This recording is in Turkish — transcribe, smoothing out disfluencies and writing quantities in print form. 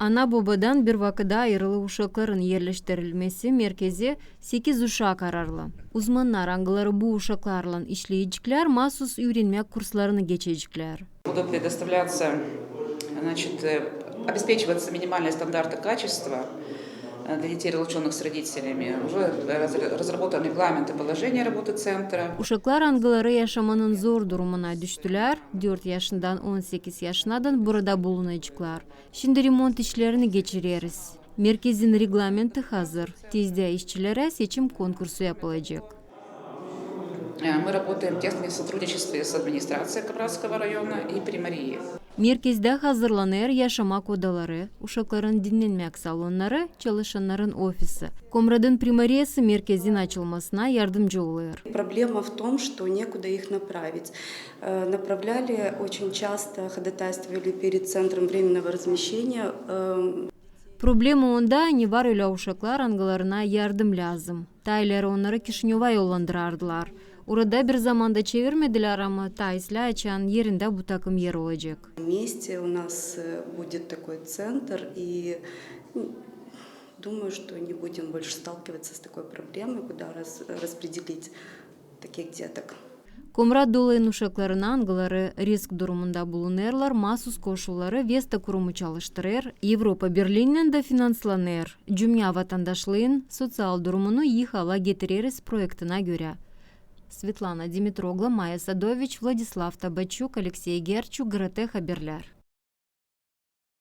Ana babadan bir vakıda ayrılı uşakların yerleştirilmesi merkezi 8 uşak ararlı. Uzmanlar angıları bu uşaklarla işleyecekler, mahsus öğrenme kurslarını geçecekler. Будут предоставляться, обеспечиваться минимальные стандарты качества для детей, разлученных с родителями. Уже разработан регламент и положение работы центра. Uşaklar angıları yaşamanın zor durumuna düştüler. 4 yaşından 18 yaşınadan burada bulunacaklar. Şimdi remont işlerini geçiriyoruz. Merkezin reglamenti hazır. Tezde işçilere seçim konkursu yapılacak. Мы работаем в тесном сотрудничестве с администрацией Кабратского района и Примарии. Merkezde hazırlanır yaşamak odaları, uşakların dinlenmek salonları, çalışanların ofisi. Komrad'ın primariyası merkezin açılmasına yardımcı oluyor. Проблема в том, что некуда их направить. Направляли очень часто, ходатайствовали перед центром временного размещения. Problemi onda ne var öyle uşaklar angılarına yardım lazım. Tayları onları Kişinyov'a yollandırardılar. Orada bir zamanda çevirmediler ama Tays'la açan yerinde bu takım yer olacak. Вместе у нас будет такой центр, и думаю, что не будем больше сталкиваться с такой проблемой, куда распределить таких деток. Komrad dolayın uşakların angıları risk durumunda bulunurlar, mahsus koşulları Vesta kurumu çalıştırır, Avrupa Birliği'nden de finanslanır. Cümle vatandaşlığın sosyal durumunu iyi hala getiririz projektine göre. Svetlana Dimitrogla, Maya Sadovich, Vladislav Tabachuk, Alexey Gerchuk, GRT Haberler.